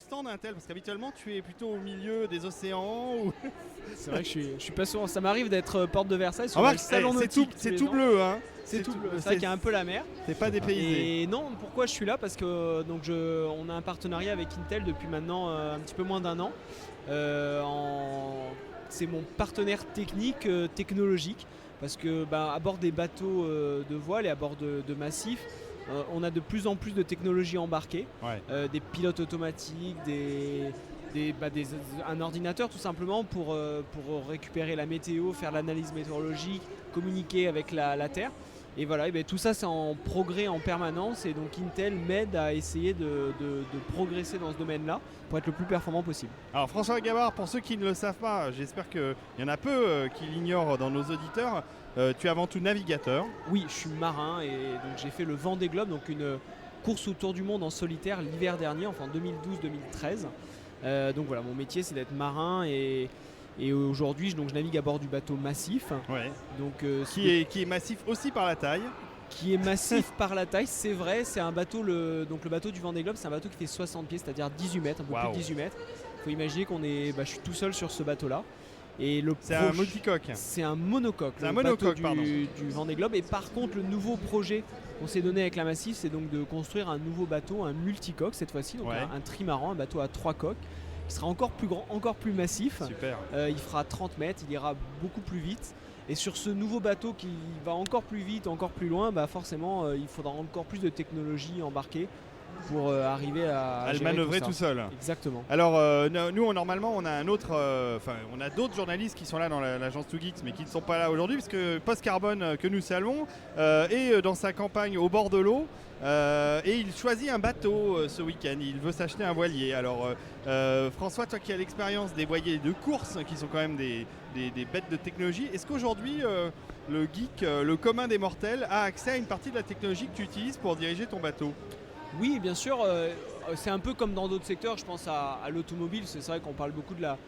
stand Intel? Parce qu'habituellement, tu es plutôt au milieu des océans. Ou... C'est vrai que je suis pas souvent. Ça m'arrive d'être porte de Versailles sur Ah, le salon nautique. c'est tout bleu, hein. C'est tout bleu. C'est vrai qu'il y a un peu la mer. T'es pas dépaysé. Et non, pourquoi je suis là? Parce que on a un partenariat avec Intel depuis maintenant un petit peu moins d'un an. C'est mon partenaire technique, technologique. Parce que à bord des bateaux de voile et à bord de massifs, on a de plus en plus de technologies embarquées, des pilotes automatiques, un ordinateur tout simplement pour récupérer la météo, faire l'analyse météorologique, communiquer avec la Terre. Et voilà, et tout ça c'est en progrès en permanence et donc Intel m'aide à essayer de progresser dans ce domaine-là pour être le plus performant possible. Alors François Gabard, pour ceux qui ne le savent pas, j'espère qu'il y en a peu qui l'ignorent dans nos auditeurs, tu es avant tout navigateur. Oui, je suis marin et donc j'ai fait le Vendée Globe, donc une course autour du monde en solitaire l'hiver dernier, enfin 2012-2013. Donc voilà, mon métier c'est d'être marin et aujourd'hui je navigue à bord du bateau Massif. Ouais. Donc, qui est massif aussi par la taille. Qui est massif par la taille, c'est vrai, c'est un bateau, donc le bateau du Vendée Globe, c'est un bateau qui fait 60 pieds, c'est-à-dire 18 mètres, un peu plus de 18 mètres. Il faut imaginer je suis tout seul sur ce bateau-là. C'est un multicoque. C'est un monocoque. C'est un monocoque, du Vendée Globe. Et par contre, le nouveau projet qu'on s'est donné avec la Massif, c'est donc de construire un nouveau bateau, un multicoque cette fois-ci, donc un trimaran, un bateau à 3 coques, qui sera encore plus grand, encore plus massif. Super. Il fera 30 mètres, il ira beaucoup plus vite. Et sur ce nouveau bateau qui va encore plus vite, encore plus loin, forcément, il faudra encore plus de technologie embarquée pour arriver à le manœuvrer tout seul. Exactement. Alors nous normalement on a on a d'autres journalistes qui sont là dans l'agence 2Geeks mais qui ne sont pas là aujourd'hui parce que Post Carbone que nous saluons est dans sa campagne au bord de l'eau et il choisit un bateau ce week-end. Il veut s'acheter un voilier. Alors François, toi qui as l'expérience des voiliers de course qui sont quand même des bêtes de technologie, est-ce qu'aujourd'hui le geek, le commun des mortels a accès à une partie de la technologie que tu utilises pour diriger ton bateau? Oui, bien sûr, c'est un peu comme dans d'autres secteurs, je pense à l'automobile, c'est vrai qu'on parle beaucoup de la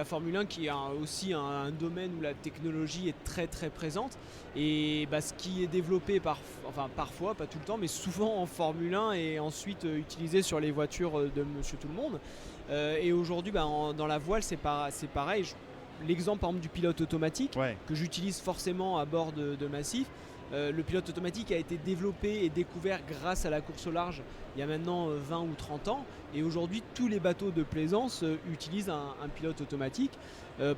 Formule 1 qui est aussi un domaine où la technologie est très très présente et ce qui est développé parfois, pas tout le temps, mais souvent en Formule 1 et ensuite utilisé sur les voitures de Monsieur Tout-le-Monde. Et aujourd'hui, dans la voile, c'est pareil. L'exemple par exemple du pilote automatique que j'utilise forcément à bord de Massif. Le pilote automatique a été développé et découvert grâce à la course au large il y a maintenant 20 ou 30 ans et aujourd'hui tous les bateaux de plaisance utilisent un pilote automatique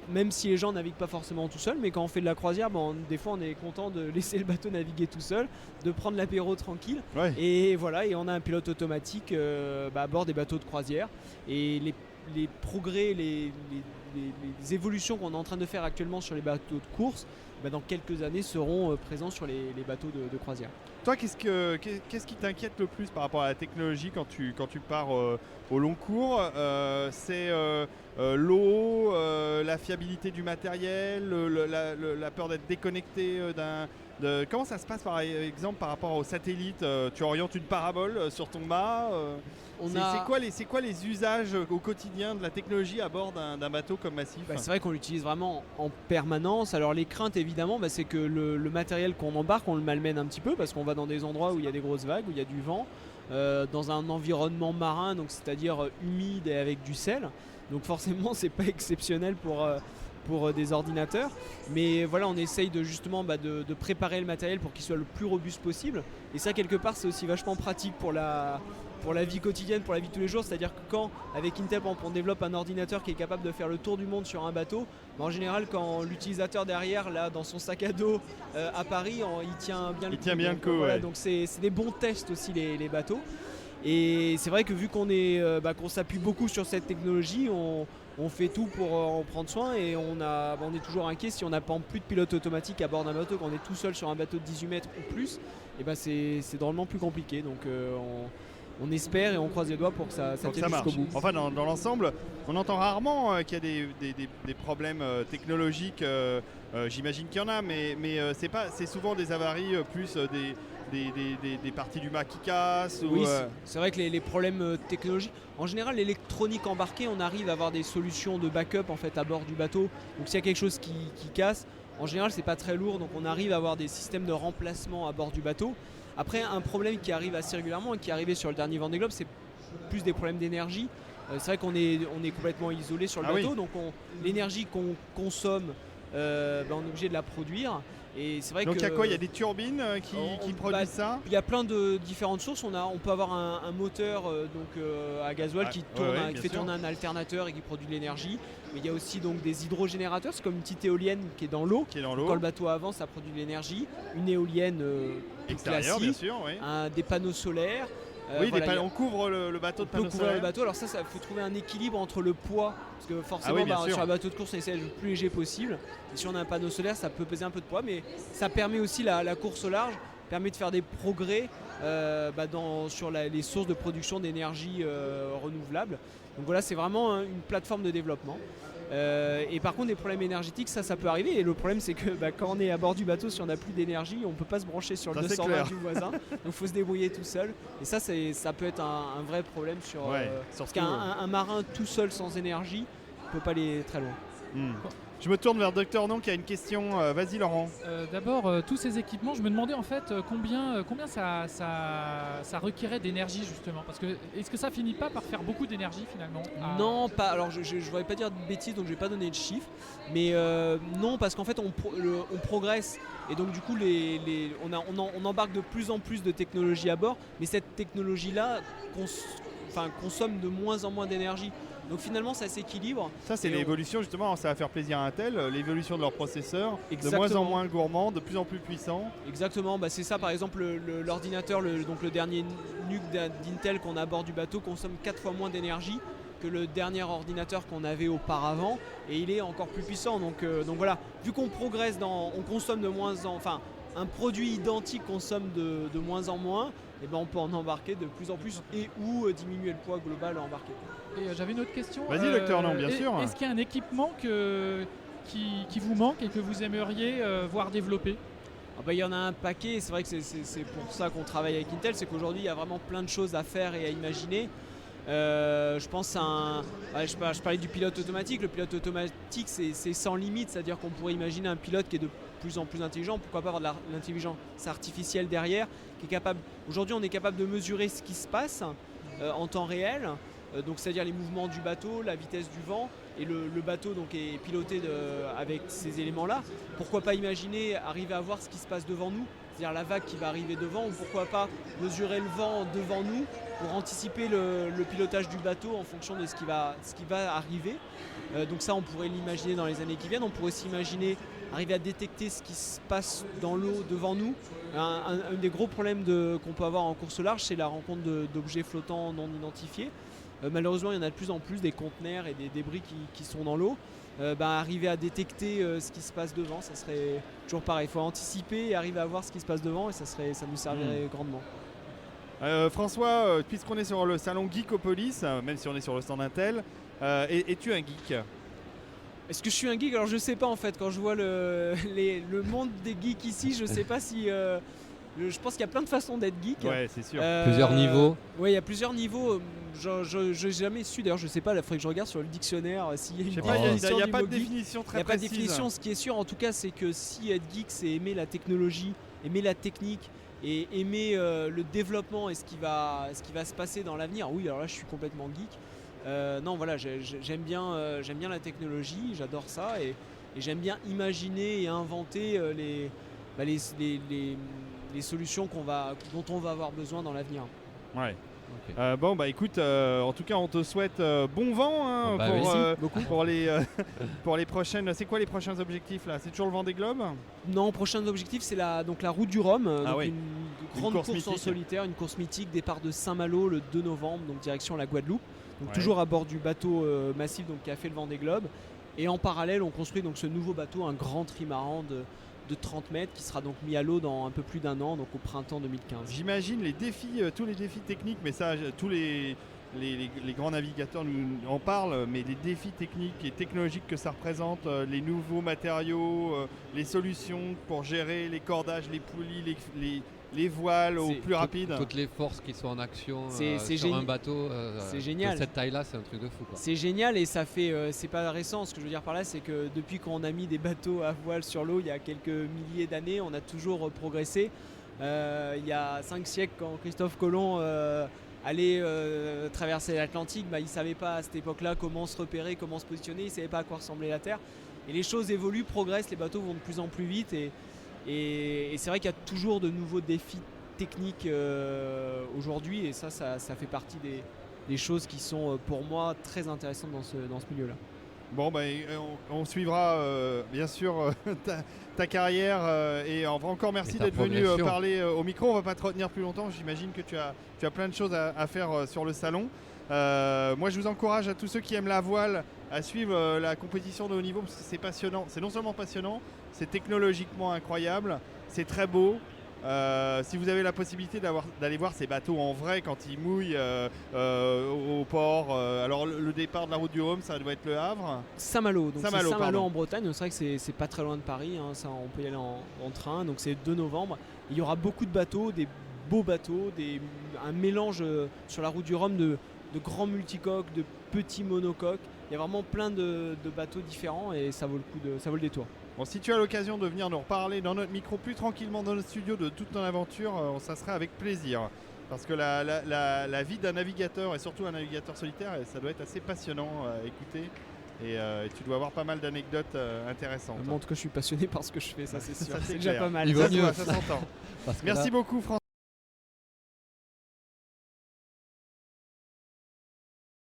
même si les gens naviguent pas forcément tout seuls, mais quand on fait de la croisière des fois on est content de laisser le bateau naviguer tout seul, de prendre l'apéro tranquille et voilà, et on a un pilote automatique à bord des bateaux de croisière et les progrès, les évolutions qu'on est en train de faire actuellement sur les bateaux de course dans quelques années seront présents sur les bateaux de croisière. Toi, qu'est-ce qui t'inquiète le plus par rapport à la technologie quand tu pars au long cours? C'est l'eau, la fiabilité du matériel, la peur d'être déconnecté Comment ça se passe par exemple par rapport au satellite? Tu orientes une parabole sur ton mât C'est quoi les usages au quotidien de la technologie à bord d'un bateau comme Massif? C'est vrai qu'on l'utilise vraiment en permanence. Alors les craintes évidemment, c'est que le matériel qu'on embarque, on le malmène un petit peu parce qu'on va dans des endroits où il y a des grosses vagues, où il y a du vent, dans un environnement marin, donc c'est-à-dire humide et avec du sel. Donc forcément c'est pas exceptionnel pour des ordinateurs, mais voilà, on essaye de préparer le matériel pour qu'il soit le plus robuste possible, et ça quelque part c'est aussi vachement pratique pour la vie quotidienne, pour la vie de tous les jours, c'est-à-dire que quand avec Intel on développe un ordinateur qui est capable de faire le tour du monde sur un bateau, en général quand l'utilisateur derrière là dans son sac à dos à Paris il tient bien le coup. Voilà, donc c'est des bons tests aussi les bateaux. Et c'est vrai que vu qu'on s'appuie beaucoup sur cette technologie, on fait tout pour en prendre soin et on est toujours inquiet si on n'a pas plus de pilote automatique à bord d'un bateau, qu'on est tout seul sur un bateau de 18 mètres ou plus, et c'est drôlement plus compliqué. Donc on espère et on croise les doigts pour que ça tienne jusqu'au bout. Enfin, dans l'ensemble, on entend rarement qu'il y a des problèmes technologiques. J'imagine qu'il y en a, mais c'est souvent des avaries plus des parties du mât qui cassent. Oui, c'est vrai que les problèmes technologiques, en général l'électronique embarquée, on arrive à avoir des solutions de backup en fait à bord du bateau. Donc s'il y a quelque chose qui casse, en général c'est pas très lourd, donc on arrive à avoir des systèmes de remplacement à bord du bateau. Après, un problème qui arrive assez régulièrement et qui est arrivé sur le dernier Vendée Globe, c'est plus des problèmes d'énergie. C'est vrai qu'on est complètement isolé sur le bateau, oui. donc l'énergie qu'on consomme, on est obligé de la produire. Et c'est vrai donc que il y a quoi? Il y a des turbines qui produisent ça? il y a plein de différentes sources. On peut avoir un moteur à gasoil qui fait tourner un alternateur et qui produit de l'énergie. Mais il y a aussi donc des hydrogénérateurs, c'est comme une petite éolienne qui est dans l'eau. Quand le bateau avance, ça produit de l'énergie. Une éolienne extérieure, classique, bien sûr, oui. Des panneaux solaires. On couvre le bateau de panneaux solaires. Le bateau. Alors ça faut trouver un équilibre entre le poids, parce que forcément sur un bateau de course on essaie d'être le plus léger possible. Et si on a un panneau solaire, ça peut peser un peu de poids, mais ça permet aussi la course au large, permet de faire des progrès sur les sources de production d'énergie renouvelable. Donc voilà, c'est vraiment une plateforme de développement. Et par contre, des problèmes énergétiques, ça peut arriver. Et le problème, c'est que quand on est à bord du bateau, si on n'a plus d'énergie, on ne peut pas se brancher sur le 220 du voisin. Donc il faut se débrouiller tout seul. Et ça peut être un vrai problème parce qu'un marin tout seul sans énergie ne peut pas aller très loin. Je me tourne vers Dr Non qui a une question. Vas-y Laurent. D'abord, tous ces équipements, je me demandais en fait combien ça requérait d'énergie justement. Parce que est-ce que ça finit pas par faire beaucoup d'énergie finalement? Non, pas. Alors je ne voudrais pas dire de bêtises, donc je ne vais pas donner de chiffres. Mais non, parce qu'en fait on progresse. Et donc du coup on embarque de plus en plus de technologies à bord. Mais cette technologie-là consomme de moins en moins d'énergie. Donc finalement ça s'équilibre. Ça c'est l'évolution justement, ça va faire plaisir à Intel, l'évolution de leurs processeurs, de moins en moins gourmands, de plus en plus puissants. Exactement, c'est ça par exemple l'ordinateur, le dernier NUC d'Intel qu'on a à bord du bateau consomme 4 fois moins d'énergie que le dernier ordinateur qu'on avait auparavant et il est encore plus puissant. Donc voilà, vu qu'on progresse, on consomme de moins en moins, un produit identique consomme de moins en moins, et on peut en embarquer de plus en plus et ou diminuer le poids global à embarquer. Et j'avais une autre question. Vas-y Docteur Non, bien sûr. Est-ce qu'il y a un équipement qui vous manque et que vous aimeriez voir développer? Il y en a un paquet, c'est vrai que c'est pour ça qu'on travaille avec Intel, c'est qu'aujourd'hui il y a vraiment plein de choses à faire et à imaginer. Je pense je parlais du pilote automatique. Le pilote automatique c'est sans limite, c'est-à-dire qu'on pourrait imaginer un pilote qui est de plus en plus intelligent. Pourquoi pas avoir de l'intelligence artificielle derrière qui est capable. Aujourd'hui on est capable de mesurer ce qui se passe en temps réel, donc c'est-à-dire les mouvements du bateau, la vitesse du vent, et le bateau donc est piloté avec ces éléments-là. Pourquoi pas imaginer arriver à voir ce qui se passe devant nous, c'est-à-dire la vague qui va arriver devant, ou pourquoi pas mesurer le vent devant nous pour anticiper le pilotage du bateau en fonction de ce qui va arriver. Donc ça on pourrait l'imaginer dans les années qui viennent. On pourrait s'imaginer arriver à détecter ce qui se passe dans l'eau devant nous. Un des gros problèmes qu'on peut avoir en course au large, c'est la rencontre d'objets flottants non identifiés. Malheureusement il y en a de plus en plus, des conteneurs et des débris qui sont dans l'eau. Arriver à détecter ce qui se passe devant, ça serait toujours pareil. Il faut anticiper et arriver à voir ce qui se passe devant, et ça nous servirait grandement. François, puisqu'on est sur le salon Geekopolis, même si on est sur le stand Intel, es-tu un geek? Est-ce que je suis un geek? Alors je sais pas en fait, quand je vois le monde des geeks ici, je sais pas si... je pense qu'il y a plein de façons d'être geek. Ouais, c'est sûr. Plusieurs niveaux. Oui, il y a plusieurs niveaux. Je n'ai jamais su, d'ailleurs je sais pas, il faudrait que je regarde sur le dictionnaire s'il y a une définition. Il n'y a du pas de mot geek. définition très précise. Il n'y a pas de définition. Ce qui est sûr en tout cas, c'est que si être geek c'est aimer la technologie, aimer la technique et aimer le développement et ce qui va se passer dans l'avenir, oui, alors là je suis complètement geek. Non voilà, j'aime bien la technologie, j'adore ça, et j'aime bien imaginer et inventer les solutions dont on va avoir besoin dans l'avenir. Ouais. Okay. Écoute, en tout cas on te souhaite bon vent pour les prochaines. C'est quoi les prochains objectifs là? C'est toujours le Vendée Globe? Non, prochain objectif c'est la route du Rhum, une grande course en solitaire, une course mythique, départ de Saint-Malo le 2 novembre, donc direction la Guadeloupe. Donc toujours à bord du bateau massif qui a fait le Vendée Globe. Et en parallèle on construit donc ce nouveau bateau, un grand trimaran de 30 mètres qui sera donc mis à l'eau dans un peu plus d'1 an, donc au printemps 2015. J'imagine tous les défis techniques, mais ça, tous les grands navigateurs nous en parlent, mais les défis techniques et technologiques que ça représente, les nouveaux matériaux, les solutions pour gérer les cordages, les poulies, les voiles au plus rapide. Toutes les forces qui sont en action c'est sur un bateau c'est génial. De cette taille-là, c'est un truc de fou, quoi. C'est génial, et ça fait, c'est pas récent. Ce que je veux dire par là, c'est que depuis qu'on a mis des bateaux à voile sur l'eau il y a quelques milliers d'années, on a toujours progressé. Il y a 5 siècles, quand Christophe Colomb aller traverser l'Atlantique, il ne savait pas à cette époque-là comment se repérer, comment se positionner, il ne savait pas à quoi ressemblait la Terre. Et les choses évoluent, progressent, les bateaux vont de plus en plus vite et c'est vrai qu'il y a toujours de nouveaux défis techniques aujourd'hui et ça fait partie des choses qui sont pour moi très intéressantes dans ce milieu-là. Bon, on suivra bien sûr ta carrière et encore merci d'être venu parler au micro. On va pas te retenir plus longtemps, j'imagine que tu as plein de choses à faire sur le salon. Moi je vous encourage à tous ceux qui aiment la voile à suivre la compétition de haut niveau parce que c'est passionnant. C'est non seulement passionnant, c'est technologiquement incroyable, c'est très beau. Si vous avez la possibilité d'aller voir ces bateaux en vrai quand ils mouillent au port, alors le départ de la route du Rhum, ça doit être le Havre. Saint-Malo, donc Saint-Malo en Bretagne. C'est vrai que c'est pas très loin de Paris, hein, ça, on peut y aller en train. Donc c'est 2 novembre. Il y aura beaucoup de bateaux, des beaux bateaux, un mélange sur la route du Rhum de grands multicoques, de petits monocoques. Il y a vraiment plein de bateaux différents et ça vaut le détour. Bon, si tu as l'occasion de venir nous reparler dans notre micro plus tranquillement dans notre studio de toute ton aventure, ça serait avec plaisir. Parce que la vie d'un navigateur et surtout un navigateur solitaire, ça doit être assez passionnant à écouter. Et tu dois avoir pas mal d'anecdotes intéressantes. Ça montre que je suis passionné par ce que je fais, ça c'est sûr. Ça, c'est déjà pas mal. Ça s'entend. Merci beaucoup François.